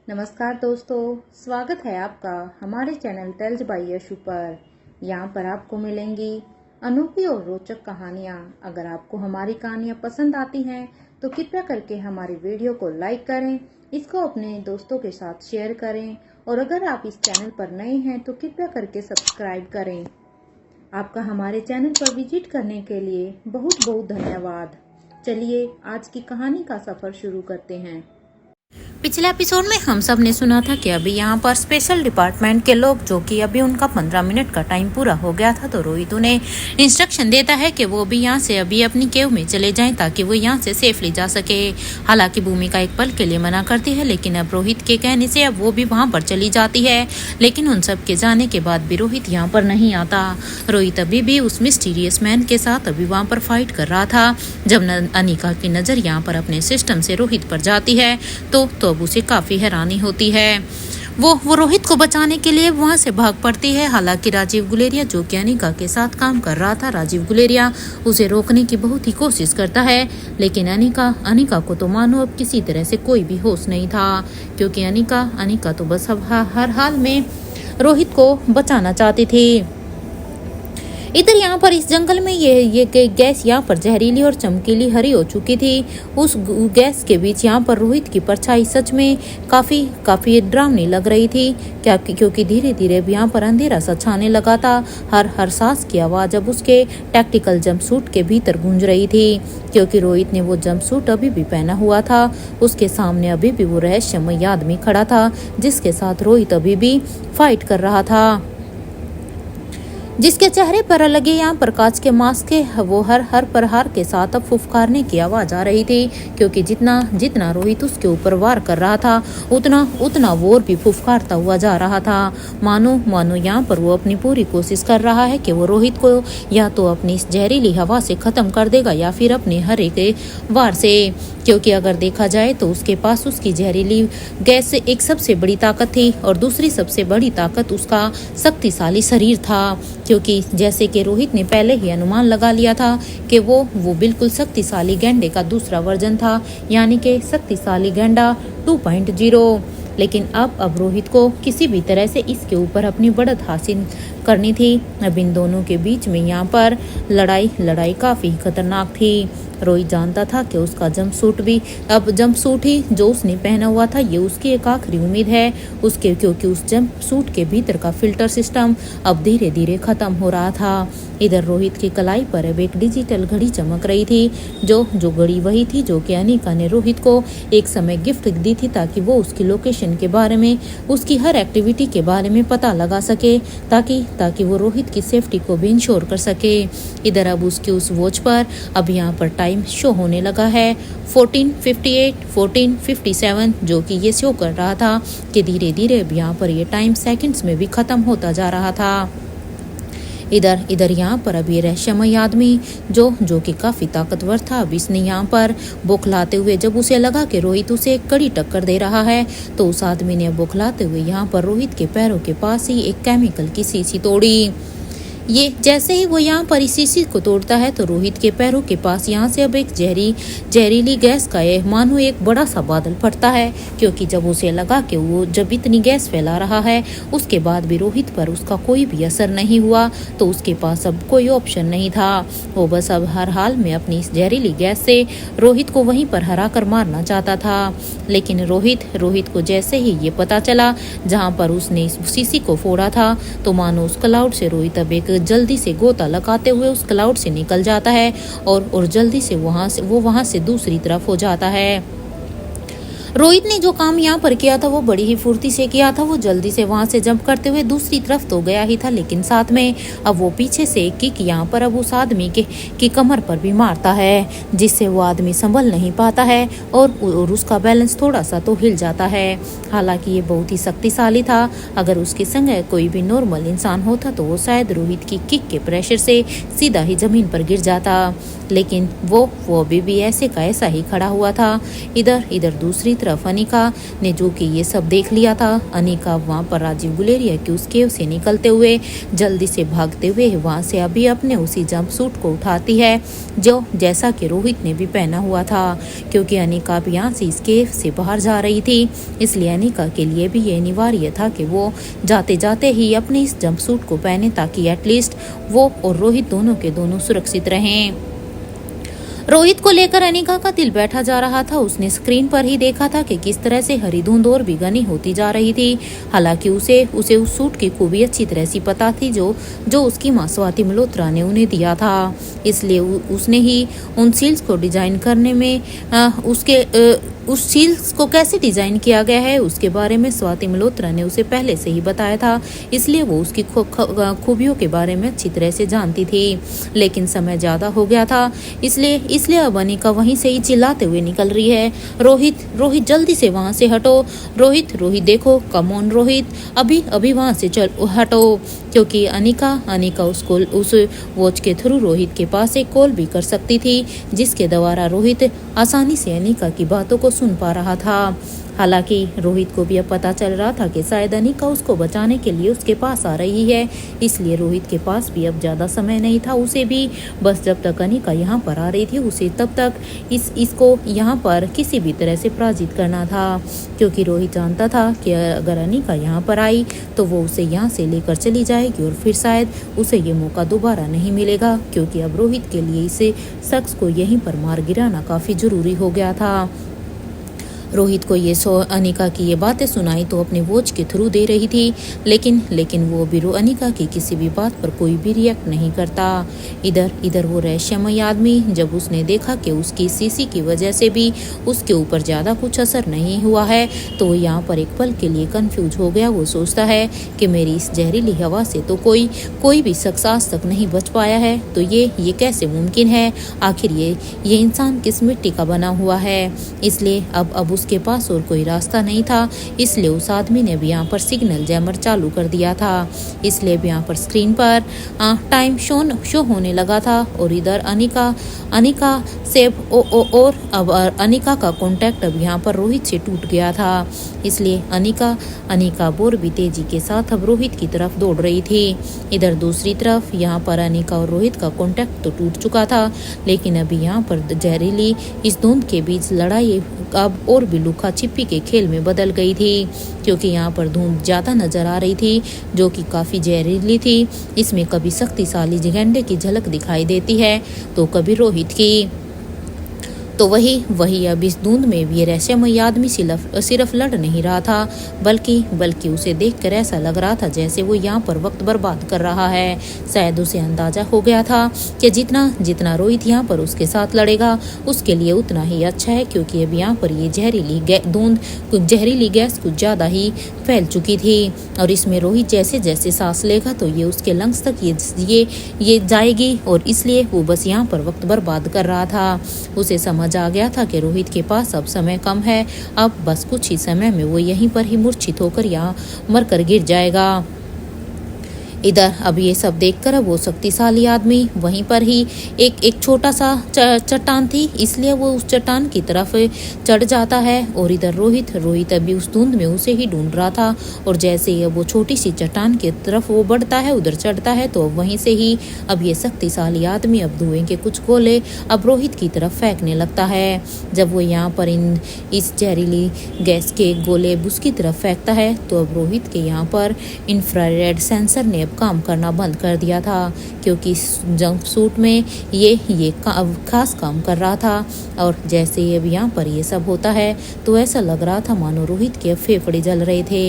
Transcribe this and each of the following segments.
नमस्कार दोस्तों, स्वागत है आपका हमारे चैनल टेल्स बाय यशु पर। यहाँ पर आपको मिलेंगी अनोखी और रोचक कहानियाँ। अगर आपको हमारी कहानियाँ पसंद आती हैं तो कृपया करके हमारी वीडियो को लाइक करें, इसको अपने दोस्तों के साथ शेयर करें और अगर आप इस चैनल पर नए हैं तो कृपया करके सब्सक्राइब करें। आपका हमारे चैनल पर विजिट करने के लिए बहुत बहुत धन्यवाद। चलिए आज की कहानी का सफर शुरू करते हैं। पिछले एपिसोड में हम सब ने सुना था कि अभी यहाँ पर स्पेशल डिपार्टमेंट के लोग, जो कि अभी उनका 15 मिनट का टाइम पूरा हो गया था, तो रोहित उन्हें इंस्ट्रक्शन देता है कि वो भी यहाँ से अभी अपनी केव में चले जाएं ताकि वो यहाँ से सेफली जा सके। हालांकि भूमिका एक पल के लिए मना करती है, लेकिन अब रोहित के कहने से अब वो भी वहाँ पर चली जाती है। लेकिन उन सब के जाने के बाद भी रोहित यहाँ पर नहीं आता। रोहित अभी भी उस मिस्टीरियस मैन के साथ अभी वहाँ पर फाइट कर रहा था। जब अनिका की नज़र यहाँ पर अपने सिस्टम से रोहित पर जाती है तो अब उसे काफी हैरानी होती है। वो रोहित को बचाने के लिए वहां से भाग पड़ती है। हालांकि राजीव गुलेरिया, जो कि अनिका के साथ काम कर रहा था, राजीव गुलेरिया उसे रोकने की बहुत ही कोशिश करता है। लेकिन अनिका को तो मानो अब किसी तरह से कोई भी होश नहीं था, क्योंकि अनिका तो बस अब हर हाल में रोहित को बचाना चाहती थी। इधर यहाँ पर इस जंगल में ये गैस यहाँ पर जहरीली और चमकीली हरी हो चुकी थी। उस गैस के बीच यहाँ पर रोहित की परछाई सच में काफी डरावनी लग रही थी, क्योंकि धीरे धीरे यहाँ पर अंधेरा सा छाने लगा था। हर सांस की आवाज अब उसके टैक्टिकल जंपसूट के भीतर गूंज रही थी, क्योंकि रोहित ने वो जंपसूट अभी भी पहना हुआ था। उसके सामने अभी भी वो रहस्यमय आदमी खड़ा था, जिसके साथ रोहित अभी भी फाइट कर रहा था, जिसके चेहरे पर लगे यहाँ पर कांच के मास्क के वो हर प्रहार के साथ अब फुफकारने की आवाज आ रही थी, क्योंकि जितना रोहित उसके ऊपर वार कर रहा था उतना वो और भी फुफकारता हुआ जा रहा था। मानो यहाँ पर वो अपनी पूरी कोशिश कर रहा है कि वो रोहित को या तो अपनी इस जहरीली हवा से खत्म कर देगा या फिर अपने हर एक वार से, क्योंकि अगर देखा जाए तो उसके पास उसकी जहरीली गैस से एक सबसे बड़ी ताकत थी और दूसरी सबसे बड़ी ताकत उसका शक्तिशाली शरीर था। क्योंकि जैसे कि रोहित ने पहले ही अनुमान लगा लिया था कि वो बिल्कुल शक्तिशाली गैंडे का दूसरा वर्जन था, यानी कि शक्तिशाली गैंडा 2.0। लेकिन अब रोहित को किसी भी तरह से इसके ऊपर अपनी बढ़त हासिल करनी थी। अब इन दोनों के बीच में यहाँ पर लड़ाई काफी खतरनाक थी। रोहित जानता था कि उसका जंपसूट ही जो उसने पहना हुआ था, ये उसकी एक आखिरी उम्मीद है उसके, क्योंकि उस जंपसूट के भीतर का फिल्टर सिस्टम अब धीरे धीरे खत्म हो रहा था। इधर रोहित की कलाई पर अब एक डिजिटल घड़ी चमक रही थी, जो घड़ी वही थी जो कि अनिका ने रोहित को एक समय गिफ्ट दी थी, ताकि वो उसकी लोकेशन के बारे में, उसकी हर एक्टिविटी के बारे में पता लगा सके, ताकि वो रोहित की सेफ्टी को भी इंश्योर कर सके। इधर अब उसकी उस वॉच पर अब यहाँ पर टाइम शो होने लगा है 14:58, 14:57, जो कि ये शो कर रहा था कि धीरे धीरे अब यहाँ पर ये टाइम सेकंड्स में भी खत्म होता जा रहा था। इधर यहाँ पर अब ये रहस्यमय आदमी जो कि काफी ताकतवर था, अब इसने यहाँ पर बौखलाते हुए, जब उसे लगा कि रोहित उसे एक कड़ी टक्कर दे रहा है, तो उस आदमी ने बौखलाते हुए यहाँ पर रोहित के पैरों के पास ही एक केमिकल की शीशी तोड़ी। ये जैसे ही वो यहाँ पर इस शीशी को तोड़ता है तो रोहित के पैरों के पास यहाँ से अब एक जहरीली गैस का मानो एक बड़ा सा बादल फटता है, क्योंकि जब उसे लगा कि वो जब इतनी गैस फैला रहा है उसके बाद भी रोहित पर उसका कोई भी असर नहीं हुआ, तो उसके पास अब कोई ऑप्शन नहीं था। वो बस अब हर हाल में अपनी इस जहरीली गैस से रोहित को वहीं पर हरा कर मारना चाहता था। लेकिन रोहित को जैसे ही ये पता चला जहाँ पर उसने इस शीशी को फोड़ा था, तो मानो उस क्लाउड से रोहित अब एक जल्दी से गोता लगाते हुए उस क्लाउड से निकल जाता है और जल्दी से वहां से दूसरी तरफ हो जाता है। रोहित ने जो काम यहाँ पर किया था वो बड़ी ही फुर्ती से किया था। वो जल्दी से वहां से जंप करते हुए दूसरी तरफ तो गया ही था, लेकिन साथ में अब वो पीछे से एक किक यहाँ पर अब उस आदमी की कमर पर भी मारता है, जिससे वो आदमी संभल नहीं पाता है और उसका बैलेंस थोड़ा सा तो हिल जाता है। हालांकि ये बहुत ही शक्तिशाली था। अगर उसके संग कोई भी नॉर्मल इंसान होता तो वो शायद रोहित की किक के प्रेशर से सीधा ही जमीन पर गिर जाता, लेकिन वो अभी भी ऐसे का ऐसा ही खड़ा हुआ था। इधर दूसरी तरफ अनिका ने जो कि ये सब देख लिया था। अनिका वहाँ पर राजीव गुलेरिया की उस केव से निकलते हुए जल्दी से भागते हुए वहाँ से अभी अपने उसी जंप सूट को उठाती है जो जैसा कि रोहित ने भी पहना हुआ था, क्योंकि अनिका भी यहाँ से इस केव से बाहर जा रही थी। इसलिए अनिका के लिए भी ये अनिवार्य था कि वो जाते जाते ही अपने इस जंप सूट को पहने ताकि एटलीस्ट वो और रोहित दोनों के दोनों सुरक्षित रहें। रोहित को लेकर अनिका का दिल बैठा जा रहा था। उसने स्क्रीन पर ही देखा था कि किस तरह से हरी धुंध और भी घनी होती जा रही थी। हालांकि उसे उस सूट की खूबी अच्छी तरह से पता थी जो उसकी माँ स्वाति मल्होत्रा ने उन्हें दिया था। इसलिए उसने ही उन सील्स को डिजाइन करने में उस सील्स को कैसे डिजाइन किया गया है उसके बारे में स्वाति मल्होत्रा ने उसे पहले से ही बताया था। इसलिए वो उसकी खूबियों के बारे में अच्छी तरह से जानती थी। लेकिन समय ज्यादा हो गया था, इसलिए अब अनिका वहीं से ही चिल्लाते हुए निकल रही है, रोहित जल्दी से वहां से हटो, रोहित देखो, कम ऑन रोहित, अभी वहां से चल हटो। क्योंकि अनिका उस वॉच के थ्रू रोहित के पास एक कॉल भी कर सकती थी जिसके द्वारा रोहित आसानी से अनिका की बातों को सुन पा रहा था। हालांकि रोहित को भी अब पता चल रहा था कि शायद अनिका उसको बचाने के लिए उसके पास आ रही है। इसलिए रोहित के पास भी अब ज़्यादा समय नहीं था। उसे भी बस जब तक अनिका यहाँ पर आ रही थी उसे तब तक इसको यहाँ पर किसी भी तरह से पराजित करना था, क्योंकि रोहित जानता था कि अगर अनिका यहाँ पर आई तो वो उसे यहाँ से लेकर चली जाएगी और फिर शायद उसे ये मौका दोबारा नहीं मिलेगा, क्योंकि अब रोहित के लिए इसे शख्स को यहीं पर मार गिराना काफ़ी ज़रूरी हो गया था। रोहित को ये अनिका की ये बातें सुनाई तो अपने वॉच के थ्रू दे रही थी, लेकिन वो भी अनिका की किसी भी बात पर कोई भी रिएक्ट नहीं करता। इधर वो रहस्यमय आदमी जब उसने देखा कि उसकी सीसी की वजह से भी उसके ऊपर ज़्यादा कुछ असर नहीं हुआ है तो वो यहाँ पर एक पल के लिए कंफ्यूज हो गया। वो सोचता है कि मेरी इस जहरीली हवा से तो कोई भी शख्स आज तक नहीं बच पाया है, तो ये कैसे मुमकिन है? आखिर ये इंसान किस मिट्टी का बना हुआ है? इसलिए अब उसके पास और कोई रास्ता नहीं था। इसलिए उस आदमी ने भी यहाँ पर सिग्नल जैमर चालू कर दिया था। इसलिए भी यहाँ पर स्क्रीन पर टाइम शो होने लगा था और इधर अनिका से और अब अनिका का कांटेक्ट अब यहाँ पर रोहित से टूट गया था। इसलिए अनिका और भी तेजी के साथ अब रोहित की तरफ दौड़ रही थी। इधर दूसरी तरफ यहाँ पर अनिका और रोहित का कांटेक्ट तो टूट चुका था, लेकिन अभी यहाँ पर जहरीली इस धुंध के बीच लड़ाई अब और भी लुका छिपी के खेल में बदल गई थी, क्योंकि यहाँ पर धुंध ज़्यादा नजर आ रही थी जो कि काफ़ी जहरीली थी। इसमें कभी शक्तिशाली झंडे की झलक दिखाई देती है तो कभी रोहित की। तो वही अब इस धुंध में भी रहस्यमय आदमी सिर्फ लड़ नहीं रहा था, बल्कि उसे देखकर ऐसा लग रहा था जैसे वो यहाँ पर वक्त बर्बाद कर रहा है। शायद उसे अंदाजा हो गया था कि जितना रोहित यहाँ पर उसके साथ लड़ेगा उसके लिए उतना ही अच्छा है, क्योंकि अब यहाँ पर ये जहरीली गैस कुछ ज़्यादा ही फैल चुकी थी और इसमें रोहित जैसे जैसे सांस लेगा तो ये उसके लंग्स तक ये जाएगी और इसलिए वो बस यहाँ पर वक्त बर्बाद कर रहा था। उसे समझ आ गया था कि रोहित के पास अब समय कम है, अब बस कुछ ही समय में वो यहीं पर ही मूर्छित होकर यहाँ मरकर गिर जाएगा। इधर अब ये सब देखकर वो शक्तिशाली आदमी वहीं पर ही एक छोटा सा चट्टान थी, इसलिए वो उस चट्टान की तरफ चढ़ जाता है और इधर रोहित अभी उस धुंध में उसे ही ढूंढ रहा था और जैसे ही वो छोटी सी चट्टान की तरफ वो बढ़ता है उधर चढ़ता है तो वहीं से ही अब ये शक्तिशाली आदमी अब धुएं के कुछ गोले अब रोहित की तरफ फेंकने लगता है। जब वो यहाँ पर इस जहरीली गैस के गोले उसकी तरफ फेंकता है तो अब रोहित के यहाँ पर इंफ्रारेड सेंसर ने काम करना बंद कर दिया था, क्योंकि इस जंप सूट में ये खास काम कर रहा था। और जैसे ही अब यहाँ पर ये सब होता है तो ऐसा लग रहा था मानो रोहित के फेफड़े जल रहे थे।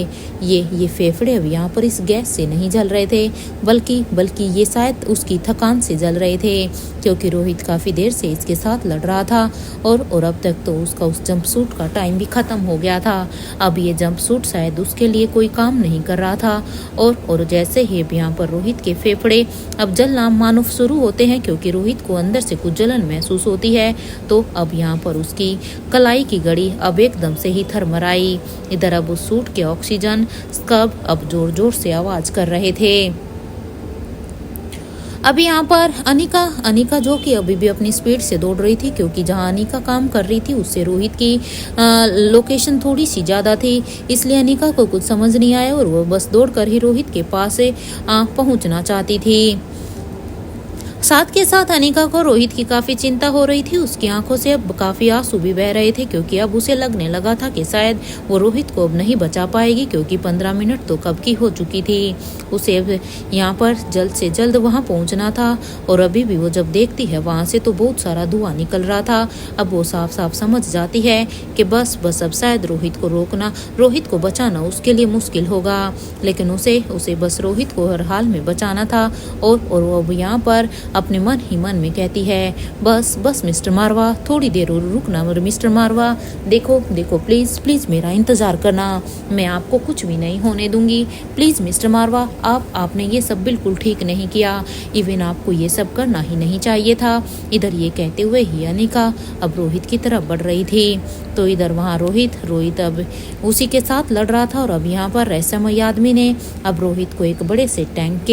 ये फेफड़े अब यहाँ पर इस गैस से नहीं जल रहे थे, बल्कि ये शायद उसकी थकान से जल रहे थे, क्योंकि रोहित काफ़ी देर से इसके साथ लड़ रहा था और अब तक तो उसका उस जंप सूट का टाइम भी ख़त्म हो गया था। अब ये जंप सूट शायद उसके लिए कोई काम नहीं कर रहा था और जैसे ही यहाँ पर रोहित के फेफड़े अब जलना मानो शुरू होते हैं, क्योंकि रोहित को अंदर से कुछ जलन महसूस होती है। तो अब यहाँ पर उसकी कलाई की गड़ी अब एकदम से ही थरमराई। इधर अब उस सूट के ऑक्सीजन स्कब अब जोर जोर से आवाज कर रहे थे। अब यहाँ पर अनिका जो कि अभी भी अपनी स्पीड से दौड़ रही थी, क्योंकि जहाँ अनिका काम कर रही थी उससे रोहित की लोकेशन थोड़ी सी ज़्यादा थी, इसलिए अनिका को कुछ समझ नहीं आया और वो बस दौड़कर ही रोहित के पास पहुँचना चाहती थी। साथ के साथ अनिका को रोहित की काफ़ी चिंता हो रही थी। उसकी आंखों से अब काफ़ी आंसू भी बह रहे थे, क्योंकि अब उसे लगने लगा था कि शायद वो रोहित को अब नहीं बचा पाएगी, क्योंकि 15 मिनट तो कब की हो चुकी थी। उसे अब यहाँ पर जल्द से जल्द वहाँ पहुँचना था, और अभी भी वो जब देखती है वहाँ से तो बहुत सारा धुआं निकल रहा था। अब वो साफ साफ समझ जाती है कि बस अब शायद रोहित को रोकना, रोहित को बचाना उसके लिए मुश्किल होगा, लेकिन उसे बस रोहित को हर हाल में बचाना था। और वो अब यहाँ पर अपने मन ही मन में कहती है, बस मिस्टर मारवा, थोड़ी देर रुकना मिस्टर मारवा, देखो प्लीज़ मेरा इंतज़ार करना, मैं आपको कुछ भी नहीं होने दूंगी, प्लीज़ मिस्टर मारवा, आपने ये सब बिल्कुल ठीक नहीं किया, इवन आपको ये सब करना ही नहीं चाहिए था। इधर ये कहते हुए ही अनिका अब रोहित की तरफ बढ़ रही थी, तो इधर वहाँ रोहित अब उसी के साथ लड़ रहा था। और अब यहाँ पर रहस्यमय आदमी ने अब रोहित को एक बड़े से टैंक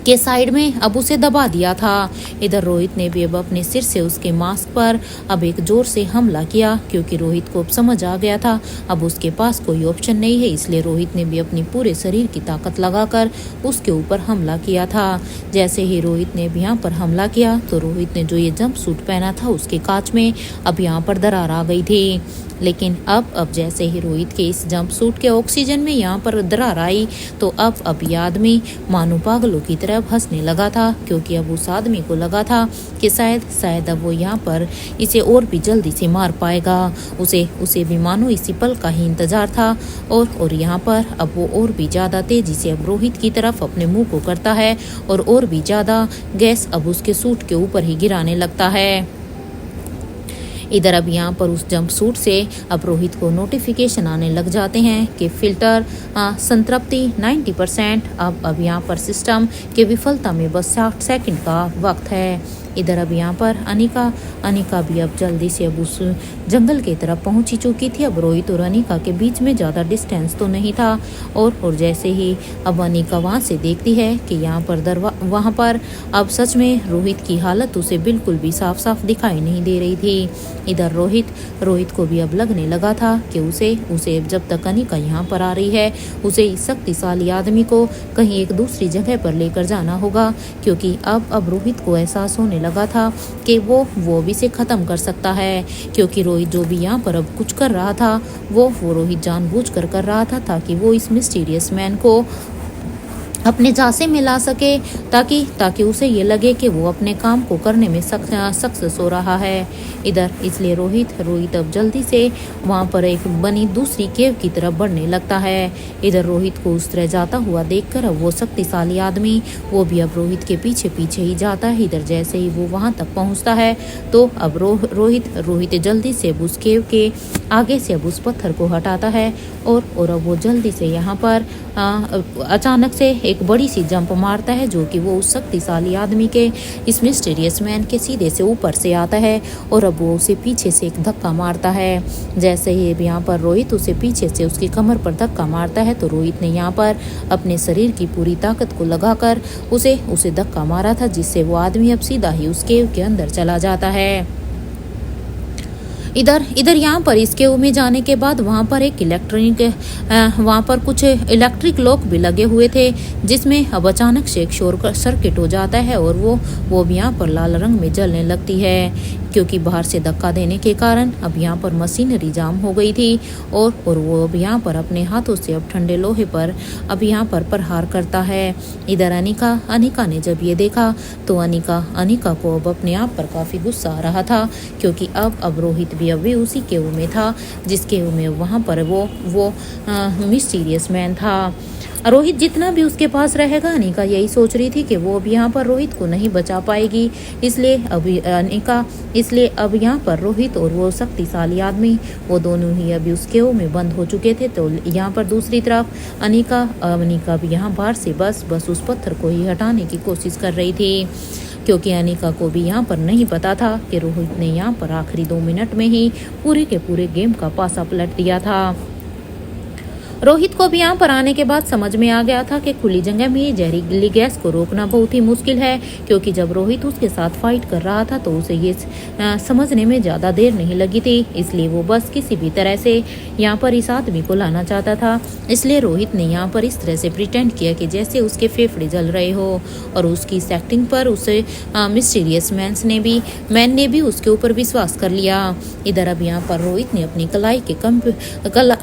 के साइड में अब उसे दबा दिया था। इधर रोहित ने भी अब अपने सिर से उसके मास्क पर अब एक जोर से हमला किया, क्योंकि रोहित को अब समझ आ गया था अब उसके पास कोई ऑप्शन नहीं है, इसलिए रोहित ने भी अपनी पूरे शरीर की ताकत लगाकर उसके ऊपर हमला किया था। जैसे ही रोहित ने भी यहाँ पर हमला किया तो रोहित ने जो ये जंप सूट पहना था उसके कांच में अब यहाँ पर दरार आ गई थी। लेकिन अब जैसे ही रोहित के इस जंप सूट के ऑक्सीजन में यहाँ पर दरार आई तो अब ये आदमी मानो पागलों की तरह हंसने लगा था, क्योंकि अब उस आदमी को लगा था कि शायद अब वो यहाँ पर इसे और भी जल्दी से मार पाएगा। उसे भी मानो इसी पल का ही इंतजार था। और यहाँ पर अब वो और भी ज़्यादा तेजी से अब रोहित की तरफ अपने मुंह को करता है और भी ज़्यादा गैस अब उसके सूट के ऊपर ही गिराने लगता है। इधर अब यहाँ पर उस जंप सूट से अब रोहित को नोटिफिकेशन आने लग जाते हैं कि फिल्टर संतृप्ति 90%। अब यहाँ पर सिस्टम के विफलता में बस 60 सेकंड का वक्त है। इधर अब यहाँ पर अनिका भी अब जल्दी से अब उस जंगल की तरफ पहुँच ही चुकी थी। अब रोहित और अनिका के बीच में ज़्यादा डिस्टेंस तो नहीं था। और जैसे ही अब अनिका वहाँ से देखती है कि यहाँ पर वहाँ पर अब सच में रोहित की हालत उसे बिल्कुल भी साफ दिखाई नहीं दे रही थी। इधर रोहित को भी अब लगने लगा था कि उसे जब तक अनिका यहाँ पर आ रही है उसे इस शक्तिशाली आदमी को कहीं एक दूसरी जगह पर लेकर जाना होगा, क्योंकि अब रोहित को एहसास होने लगा था कि वो भी से ख़त्म कर सकता है। क्योंकि रोहित जो भी यहाँ पर अब कुछ कर रहा था वो रोहित जानबूझकर कर रहा था ताकि वो इस मिस्टीरियस मैन को अपने झांसे में ला सके, ताकि उसे ये लगे कि वो अपने काम को करने में सक्सेस हो रहा है। इधर इसलिए रोहित अब जल्दी से वहाँ पर एक बनी दूसरी केव की तरफ बढ़ने लगता है। इधर रोहित को उस तरह जाता हुआ देखकर अब वो शक्तिशाली आदमी वो भी अब रोहित के पीछे ही जाता है। इधर जैसे ही वो वहाँ तक पहुँचता है तो अब रोहित जल्दी से अब उस केव के आगे से अब उस पत्थर को हटाता है और अब वो जल्दी से यहाँ पर अचानक से एक बड़ी सी जंप मारता है, जो कि वो उस शक्तिशाली आदमी के इस मिस्टीरियस मैन के सीधे से ऊपर से आता है और अब वो उसे पीछे से एक धक्का मारता है। जैसे ही यहाँ पर रोहित उसे पीछे से उसकी कमर पर धक्का मारता है तो रोहित ने यहाँ पर अपने शरीर की पूरी ताकत को लगाकर उसे धक्का मारा था, जिससे वो आदमी अब सीधा ही उस केव के अंदर चला जाता है। इधर यहाँ पर इस केव में जाने के बाद वहाँ पर वहाँ पर कुछ इलेक्ट्रिक लॉक भी लगे हुए थे, जिसमें अब अचानक से एक शॉर्ट सर्किट हो जाता है और वो भी यहाँ पर लाल रंग में जलने लगती है, क्योंकि बाहर से धक्का देने के कारण अब यहाँ पर मशीनरी जाम हो गई थी और वो अब यहाँ पर अपने हाथों से अब ठंडे लोहे पर अब यहाँ पर प्रहार करता है। इधर अनिका ने जब ये देखा तो अनिका को अब अपने आप पर काफ़ी गुस्सा आ रहा था, क्योंकि अब रोहित भी अभी उसी केव में था जिस केव में वहाँ पर वो मिस्टीरियस मैन था। रोहित जितना भी उसके पास रहेगा अनिका यही सोच रही थी कि वो अब यहाँ पर रोहित को नहीं बचा पाएगी, इसलिए अब यहाँ पर रोहित और वो शक्तिशाली आदमी वो दोनों ही अभी उस केव में बंद हो चुके थे। तो यहाँ पर दूसरी तरफ अनिका भी यहाँ बाहर से बस उस पत्थर को ही हटाने की कोशिश कर रही थी, क्योंकि अनिका को भी यहाँ पर नहीं पता था कि रोहित ने यहाँ पर आखिरी 2 मिनट में ही पूरे के पूरे गेम का पासा पलट दिया था। रोहित को भी यहाँ पर आने के बाद समझ में आ गया था कि खुली जगह में ये जहरीली गैस को रोकना बहुत ही मुश्किल है, क्योंकि जब रोहित उसके साथ फाइट कर रहा था तो उसे ये समझने में ज़्यादा देर नहीं लगी थी। इसलिए वो बस किसी भी तरह से यहाँ पर इस आदमी को लाना चाहता था। इसलिए रोहित ने यहाँ पर इस तरह से प्रिटेंड किया कि जैसे उसके फेफड़े जल रहे हो, और उसकी इस एक्टिंग पर उसे मिस्टीरियस मैन ने भी उसके ऊपर विश्वास कर लिया। इधर अब यहाँ पर रोहित ने अपनी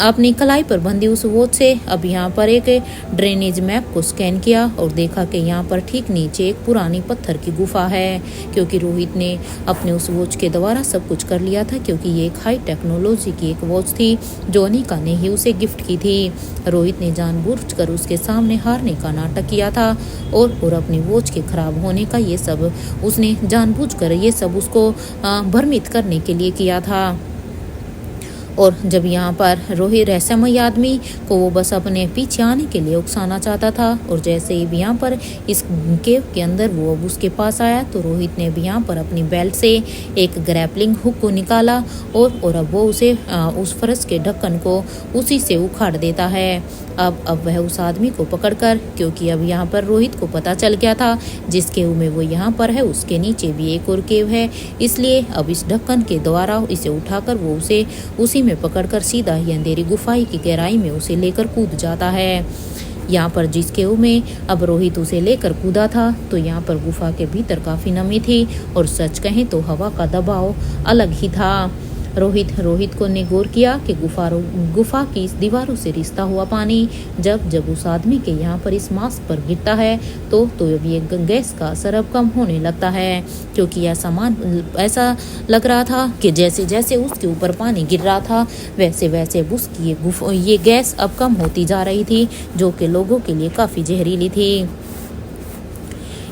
अपनी कलाई पर बंधी उस वॉच से अब यहाँ पर एक ड्रेनेज मैप को स्कैन किया और देखा कि यहाँ पर ठीक नीचे एक पुरानी पत्थर की गुफा है, क्योंकि रोहित ने अपने उस वॉच के द्वारा सब कुछ कर लिया था, क्योंकि ये एक हाई टेक्नोलॉजी की एक वॉच थी जो अनिका ने ही उसे गिफ्ट की थी। रोहित ने जानबूझकर उसके सामने हारने का नाटक किया था और अपनी वॉच के खराब होने का ये सब उसने जानबूझकर ये सब उसको भ्रमित करने के लिए किया था। और जब यहाँ पर रोहित रहस्यमय आदमी को वो बस अपने पीछे आने के लिए उकसाना चाहता था, और जैसे ही यहाँ पर इस केव के अंदर वो अब उसके पास आया तो रोहित ने भी यहाँ पर अपनी बेल्ट से एक ग्रैपलिंग हुक को निकाला और अब वो उसे उस फर्श के ढक्कन को उसी से उखाड़ देता है। अब वह उस आदमी को पकड़कर, क्योंकि अब यहाँ पर रोहित को पता चल गया था जिस केव में वो यहाँ पर है उसके नीचे भी एक और केव है, इसलिए अब इस ढक्कन के द्वारा इसे उठाकर वो उसे उसी में पकड़कर सीधा ही अंधेरी गुफाई की गहराई में उसे लेकर कूद जाता है। यहाँ पर जिस केव में अब रोहित उसे लेकर कूदा था तो यहाँ पर गुफा के भीतर काफी नमी थी, और सच कहें तो हवा का दबाव अलग ही था। रोहित को ने गौर किया कि गुफा की इस दीवारों से रिश्ता हुआ पानी जब उस आदमी के यहाँ पर इस मास्क पर गिरता है तो अब ये गैस का असर अब कम होने लगता है, क्योंकि ऐसा लग रहा था कि जैसे जैसे उसके ऊपर पानी गिर रहा था वैसे वैसे उसकी ये गैस अब कम होती जा रही थी, जो कि लोगों के लिए काफी जहरीली थी।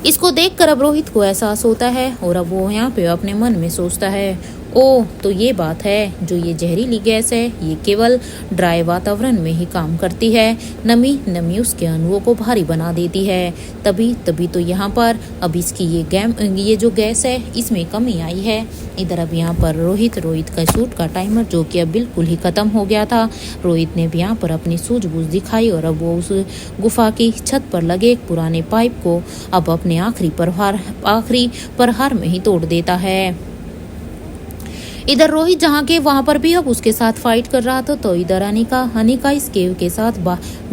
इसको देखकर अब रोहित को एहसास होता है और अब वो यहाँ पे अपने मन में सोचता है, ओह तो ये बात है, जो ये जहरीली गैस है ये केवल ड्राई वातावरण में ही काम करती है। नमी उसके अणुओं को भारी बना देती है, तभी तो यहाँ पर अब इसकी ये जो गैस है इसमें कमी आई है। इधर अब यहाँ पर रोहित का सूट का टाइमर जो कि अब बिल्कुल ही खत्म हो गया था, रोहित ने भी यहाँ पर अपनी सूझबूझ दिखाई और अब वो उस गुफा की छत पर लगे एक पुराने पाइप को अब अपने आखिरी प्रहार में ही तोड़ देता है। इधर रोहित जहाँ के वहां पर भी अब उसके साथ फाइट कर रहा था, तो इधर अनिका इस केव के साथ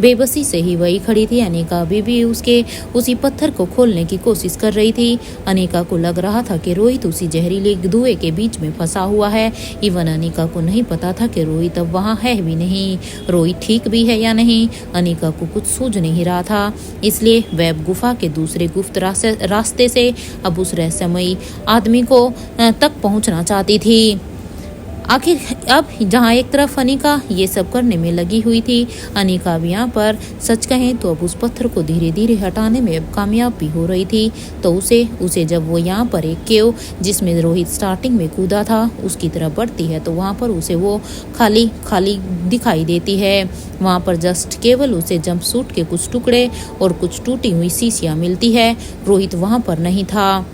बेबसी से ही वही खड़ी थी। अनिका अभी भी उसी पत्थर को खोलने की कोशिश कर रही थी। अनिका को लग रहा था कि रोहित उसी जहरीले धुएं के बीच में फंसा हुआ है। इवन अनिका को नहीं पता था कि रोहित अब वहाँ है भी नहीं, रोहित ठीक भी है या नहीं। अनिका को कुछ सूझ नहीं रहा था, इसलिए वह गुफा के दूसरे गुप्त रास्ते से अब उस रहस्यमयी आदमी को तक पहुंचना चाहती थी। आखिर अब जहाँ एक तरफ अनिका ये सब करने में लगी हुई थी, अनिका भी यहाँ पर सच कहें तो अब उस पत्थर को धीरे धीरे हटाने में अब कामयाब भी हो रही थी। तो उसे जब वो यहाँ पर एक केव जिसमें रोहित स्टार्टिंग में कूदा था उसकी तरफ बढ़ती है तो वहाँ पर उसे वो खाली दिखाई देती है। वहाँ पर जस्ट केवल उसे जंपसूट के कुछ टुकड़े और कुछ टूटी हुई शीशियाँ मिलती है। रोहित वहाँ पर नहीं था।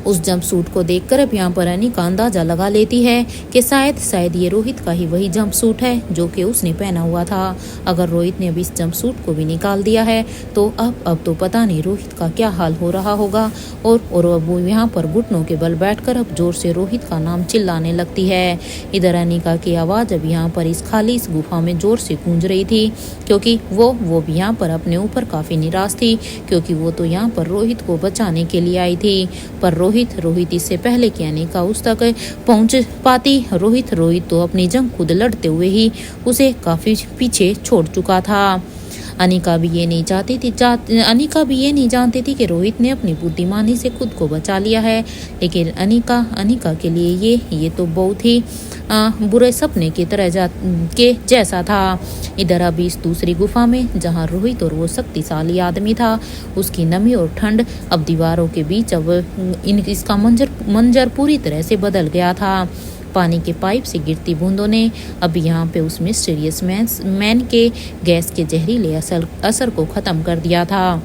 उस जंपसूट को देखकर अब यहाँ पर अनिका अंदाजा लगा लेती है कि शायद ये रोहित का ही वही जंपसूट है जो कि उसने पहना हुआ था। अगर रोहित ने अभी इस जंपसूट को भी निकाल दिया है तो अब तो पता नहीं रोहित का क्या हाल हो रहा होगा। और अब वो यहाँ पर घुटनों के बल बैठकर अब जोर से रोहित का नाम चिल्लाने लगती है। इधर अनिका की आवाज़ अब यहाँ पर इस गुफा में जोर से गूंज रही थी, क्योंकि वो भी यहाँ पर अपने ऊपर काफ़ी निराश थी, क्योंकि वो तो यहाँ पर रोहित को बचाने के लिए आई थी। पर रोहित इससे पहले कि अनिका उस तक पहुंच पाती, रोहित तो अपनी जंग खुद लड़ते हुए ही उसे काफी पीछे छोड़ चुका था। अनिका भी ये नहीं जानती थी कि रोहित ने अपनी बुद्धिमानी से खुद को बचा लिया है, लेकिन अनिका के लिए ये तो बहुत ही बुरे सपने की तरह जैसा था। इधर अभी इस दूसरी गुफा में जहां रोहित और वो शक्तिशाली आदमी था, उसकी नमी और ठंड अब दीवारों के बीच अब इसका मंजर पूरी तरह से बदल गया था। पानी के पाइप से गिरती बूंदों ने अब यहाँ पे उस मिस्टीरियस मैन के गैस के जहरीले असर को खत्म कर दिया था।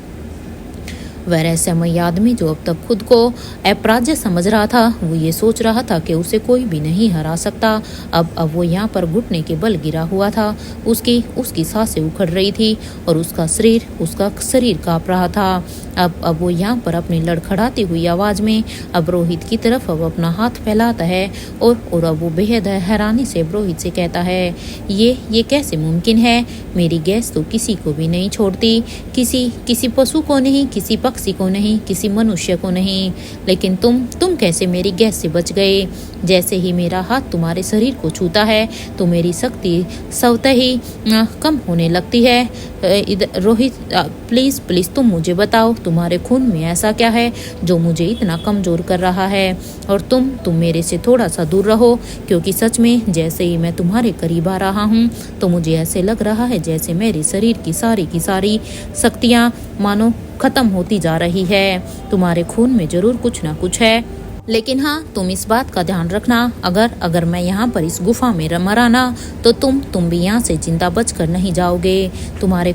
वह रहस्यमय आदमी जो अब तक खुद को अपराज्य समझ रहा था, वो ये सोच रहा था कि उसे कोई भी नहीं हरा सकता। अब वो यहाँ पर घुटने के बल गिरा हुआ था। उसकी सांसें उखड़ रही थी और उसका शरीर कांप रहा था। अब वो यहाँ पर अपनी लड़खड़ाती हुई आवाज में अब रोहित की तरफ अब अपना हाथ फैलाता है और अब वो बेहद हैरानी से रोहित से कहता है, ये कैसे मुमकिन है? मेरी गैस तो किसी को भी नहीं छोड़ती, किसी पशु को नहीं, किसी पक्षी को नहीं, किसी मनुष्य को नहीं, लेकिन तुम कैसे मेरी गैस से बच गए? जैसे ही मेरा हाथ तुम्हारे शरीर को छूता है तो मेरी शक्ति स्वतः ही कम होने लगती है। रोहित, प्लीज तुम मुझे बताओ, तुम्हारे खून में ऐसा क्या है जो मुझे इतना कमजोर कर रहा है? और तुम मेरे से थोड़ा सा दूर रहो, क्योंकि सच में जैसे ही मैं तुम्हारे करीब आ रहा हूँ तो मुझे ऐसे लग रहा है जैसे मेरे शरीर की सारी शक्तियाँ मानो खत्म होती जा रही है। तुम्हारे खून में जरूर कुछ ना कुछ है, लेकिन हाँ, तुम इस बात का ध्यान रखना, अगर मैं यहाँ पर इस गुफा में मरा ना तो तुम भी यहाँ से जिंदा बचकर नहीं जाओगे। तुम्हारे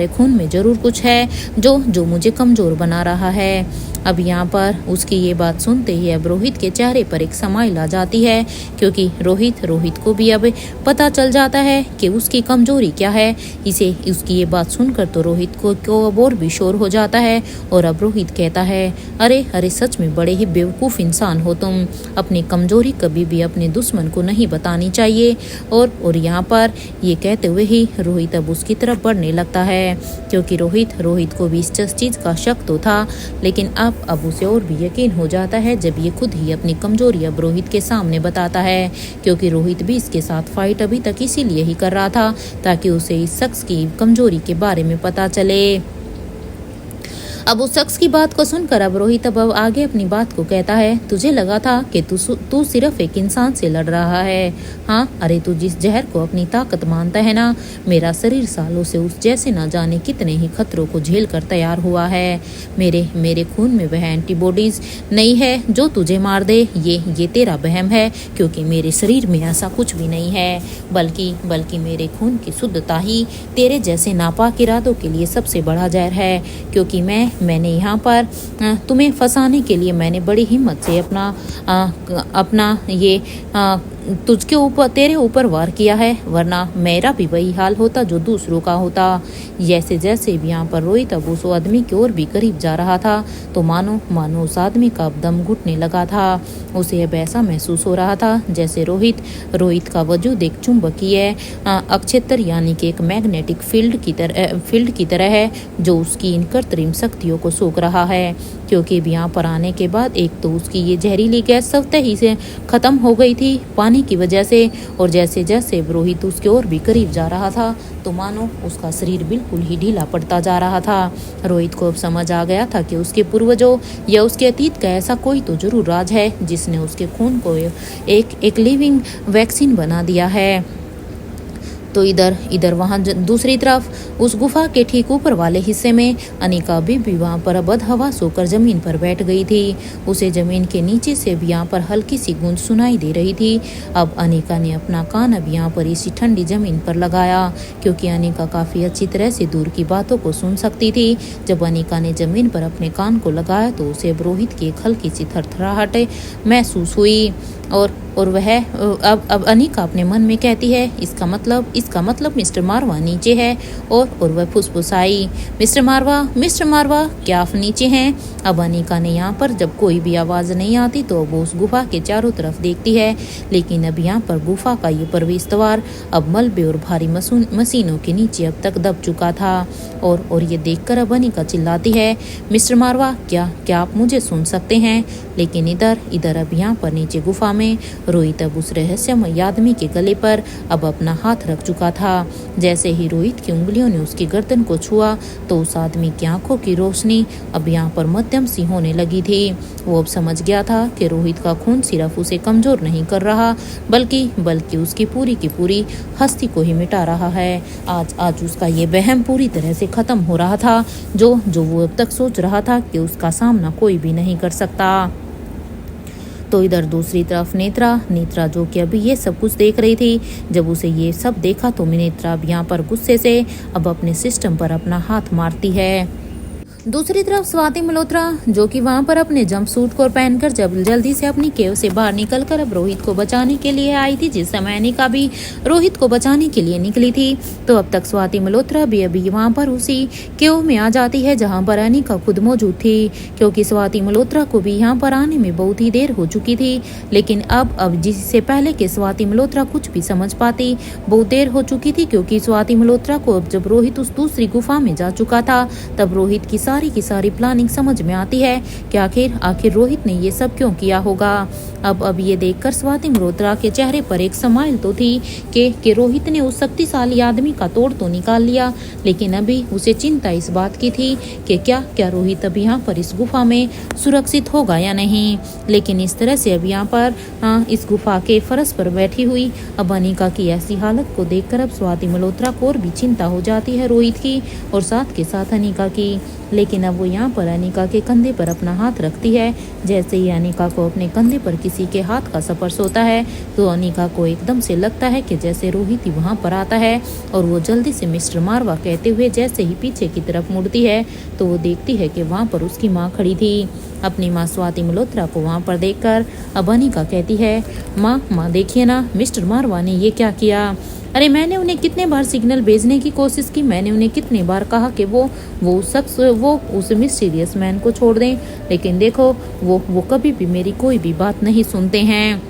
खून में जरूर कुछ है जो मुझे कमजोर बना रहा है। अब यहाँ पर उसकी ये बात सुनते ही अब रोहित के चेहरे पर एक स्माइल आ जाती है, क्योंकि रोहित को भी अब पता चल जाता है कि उसकी कमजोरी क्या है। उसकी ये बात सुनकर तो रोहित को अब और भी शोर हो जाता है और अब रोहित कहता है, अरे सच में बड़े ही बेवकूफ़ इंसान हो तुम। अपनी कमजोरी कभी भी अपने दुश्मन को नहीं बतानी चाहिए। और यहाँ पर ये कहते हुए ही रोहित अब उसकी तरफ बढ़ने लगता है, क्योंकि रोहित को भी इस चीज़ का शक तो था, लेकिन अब उसे और भी यकीन हो जाता है जब ये खुद ही अपनी कमजोरी अब रोहित के सामने बताता है, क्योंकि रोहित भी इसके साथ फाइट अभी तक इसीलिए ही कर रहा था ताकि उसे इस शख्स की कमजोरी के बारे में पता चले। अब उस शख्स की बात को सुनकर अब रोहित अब आगे अपनी बात को कहता है, तुझे लगा था कि तू सिर्फ एक इंसान से लड़ रहा है। हाँ, अरे तू जिस जहर को अपनी ताकत मानता है ना, मेरा शरीर सालों से उस जैसे न जाने कितने ही खतरों को झेल कर तैयार हुआ है। मेरे खून में वह एंटीबॉडीज नहीं है जो तुझे मार दे। ये तेरा वहम है, क्योंकि मेरे शरीर में ऐसा कुछ भी नहीं है, बल्कि मेरे खून की शुद्धता ही तेरे जैसे नापाक इरादों के लिए सबसे बड़ा जहर है। क्योंकि मैंने यहाँ पर तुम्हें फंसाने के लिए मैंने बड़ी हिम्मत से अपना ये तेरे ऊपर वार किया है, वरना मेरा भी वही हाल होता जो दूसरों का होता। जैसे भी यहाँ पर रोहित अब उस आदमी की ओर भी करीब जा रहा था तो मानो उस आदमी का अब दम घुटने लगा था। उसे अब ऐसा महसूस हो रहा था जैसे रोहित का वजूद एक चुंबकीय अक्षेत्र यानी कि एक मैग्नेटिक फील्ड की तरह है जो उसकी इन कृत्रिम शक्तियों को सोख रहा है। क्योंकि यहाँ पर आने के बाद एक तो उसकी ये जहरीली गैस स्वतः ही से खत्म हो गई थी पानी की वजह से, और जैसे रोहित उसके ओर भी करीब जा रहा था तो मानो उसका शरीर बिल्कुल ही ढीला पड़ता जा रहा था। रोहित को अब समझ आ गया था कि उसके पूर्वजों या उसके अतीत का ऐसा कोई तो जरूर राज है जिसने उसके खून को एक लिविंग वैक्सीन बना दिया है। तो इधर वहाँ दूसरी तरफ उस गुफा के ठीक ऊपर वाले हिस्से में अनिका भी वहाँ पर बदहवास होकर जमीन पर बैठ गई थी। उसे जमीन के नीचे से भी यहाँ पर हल्की सी गूंज सुनाई दे रही थी। अब अनिका ने अपना कान अब यहाँ पर इसी ठंडी जमीन पर लगाया, क्योंकि अनिका काफ़ी अच्छी तरह से दूर की बातों को सुन सकती थी। जब अनिका ने जमीन पर अपने कान को लगाया तो उसे रोहित की एक हल्की सी थरथराहट महसूस हुई और वह अब अनिका अपने मन में कहती है, इसका मतलब मिस्टर मारवा नीचे है। और वह फुसफुसाई, मिस्टर मारवा क्या आप नीचे हैं? अब अनिका ने यहाँ पर जब कोई भी आवाज़ नहीं आती तो वो उस गुफा के चारों तरफ देखती है, लेकिन अब यहाँ पर गुफा का ये प्रवेश द्वार अब मलबे और भारी मशीनों के नीचे अब तक दब चुका था। और ये देखकर अब अनिका चिल्लाती है, मिस्टर मारवा क्या आप मुझे सुन सकते हैं? लेकिन इधर अब यहाँ पर नीचे गुफा में रोहित अब उस रहस्यमय आदमी के गले पर अब अपना हाथ रख चुका था। जैसे ही रोहित की उंगलियों ने उसकी गर्दन को छुआ तो उस आदमी की आंखों की रोशनी अब यहाँ पर मध्यम सी होने लगी थी। वो अब समझ गया था कि रोहित का खून सिर्फ उसे कमजोर नहीं कर रहा बल्कि उसकी पूरी की पूरी हस्ती को ही मिटा रहा है। आज उसका ये वहम पूरी तरह से खत्म हो रहा था जो वो अब तक सोच रहा था कि उसका सामना कोई भी नहीं कर सकता। तो इधर दूसरी तरफ नेत्रा जो कि अभी ये सब कुछ देख रही थी, जब उसे ये सब देखा तो नेत्रा अब यहाँ पर गुस्से से अब अपने सिस्टम पर अपना हाथ मारती है। दूसरी तरफ स्वाति मल्होत्रा जो कि वहां पर अपने जंप सूट को पहनकर जल्दी से अपनी केव से बाहर निकलकर अब रोहित को बचाने के लिए आई थी, जिस समय अनिका भी रोहित को बचाने के लिए निकली थी। तो अब तक स्वाति मल्होत्रा भी अभी वहां पर उसी केव में आ जाती है जहां पर अनिका खुद मौजूद थी, क्योंकि स्वाति मल्होत्रा को भी यहाँ पर आने में बहुत ही देर हो चुकी थी। लेकिन अब जिससे पहले के स्वाति मल्होत्रा कुछ भी समझ पाती बहुत देर हो चुकी थी, क्योंकि स्वाति मल्होत्रा को अब जब रोहित उस दूसरी गुफा में जा चुका था तब रोहित की सारी प्लानिंग समझ में आती है कि आखिर रोहित ने ये सब क्यों किया होगा। अब ये देखकर स्वाति मल्होत्रा के चेहरे पर एक स्माइल तो थी कि रोहित ने उस शक्तिशाली आदमी का तोड़ तो निकाल लिया, लेकिन अभी उसे चिंता इस बात की थी कि क्या रोहित अब यहाँ पर इस गुफा में सुरक्षित होगा या नहीं। लेकिन इस तरह से अब यहाँ पर इस गुफा के फर्श पर बैठी हुई अब अनिका की ऐसी हालत को देखकर अब स्वाति मल्होत्रा को और भी चिंता हो जाती है रोहित की और साथ के साथ अनिका की। लेकिन अब वो यहाँ पर अनिका के कंधे पर अपना हाथ रखती है। जैसे ही अनिका को अपने कंधे पर किसी के हाथ का स्पर्श होता है तो अनिका को एकदम से लगता है कि जैसे रोहित ही वहाँ पर आता है, और वो जल्दी से मिस्टर मारवा कहते हुए जैसे ही पीछे की तरफ मुड़ती है तो वो देखती है कि वहाँ पर उसकी माँ खड़ी थी। अपनी माँ स्वाति मल्होत्रा को वहाँ पर देखकर अब अनिका कहती है, माँ देखिए ना, मिस्टर मारवा ने ये क्या किया। अरे मैंने उन्हें कितने बार सिग्नल भेजने की कोशिश की, मैंने उन्हें कितने बार कहा कि वो उस मिस्टीरियस मैन को छोड़ दें, लेकिन देखो वो कभी भी मेरी कोई भी बात नहीं सुनते हैं।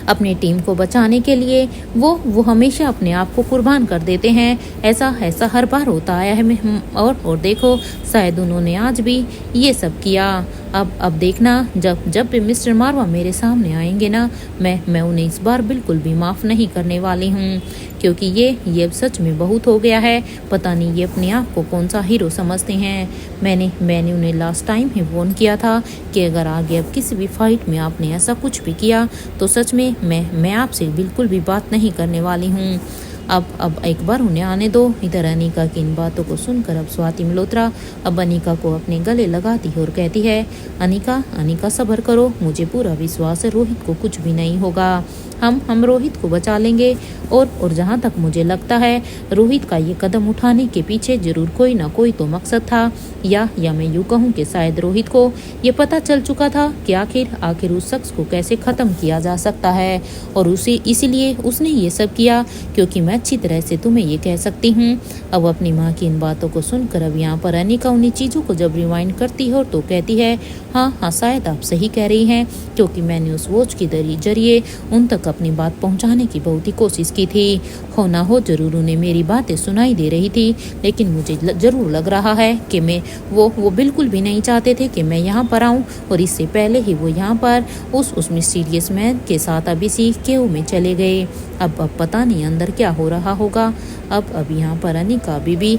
अपनी टीम को बचाने के लिए वो हमेशा अपने आप को कुर्बान कर देते हैं। ऐसा हर बार होता आया है और देखो शायद उन्होंने आज भी ये सब किया। अब देखना जब भी मिस्टर मारवा मेरे सामने आएंगे ना, मैं उन्हें इस बार बिल्कुल भी माफ़ नहीं करने वाली हूँ, क्योंकि ये अब सच में बहुत हो गया है। पता नहीं ये अपने आप को कौन सा हीरो समझते हैं। मैंने उन्हें लास्ट टाइम ही वार्न किया था कि अगर आगे अब किसी भी फाइट में आपने ऐसा कुछ भी किया तो सच में मैं आपसे बिल्कुल भी बात नहीं करने वाली हूँ। अब एक बार उन्हें आने दो। इधर अनिका की इन बातों को सुनकर अब स्वाति मल्होत्रा अब अनिका को अपने गले लगाती है और कहती है, अनिका सब्र करो, मुझे पूरा विश्वास है रोहित को कुछ भी नहीं होगा। हम रोहित को बचा लेंगे और जहाँ तक मुझे लगता है रोहित का ये कदम उठाने के पीछे जरूर कोई ना कोई तो मकसद था, या मैं यूँ कहूँ कि शायद रोहित को ये पता चल चुका था कि आखिर उस शख्स को कैसे ख़त्म किया जा सकता है, और इसीलिए उसने ये सब किया। क्योंकि मैं अच्छी तरह से तुम्हें ये कह सकती हूँ। अब अपनी माँ की इन बातों को सुनकर अब यहाँ पर अनिका उन्हीं चीज़ों को जब रिवाइंड करती है तो कहती है, हाँ शायद आप सही कह रही हैं, क्योंकि मैंने उस वॉच के जरिए उन तक अपनी बात पहुंचाने की बहुत ही कोशिश की थी। हो ना हो जरूर उन्हें मेरी बातें सुनाई दे रही थी, लेकिन मुझे जरूर लग रहा है कि वो बिल्कुल भी नहीं चाहते थे कि मैं यहाँ पर आऊँ, और इससे पहले ही वो यहाँ पर उस मिस्टीरियस मैन के साथ अब इसी केव में चले गए। अब पता नहीं अंदर क्या हो रहा होगा। अब यहाँ पर अनिका अभी भी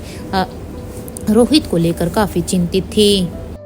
रोहित को लेकर काफ़ी चिंतित थी।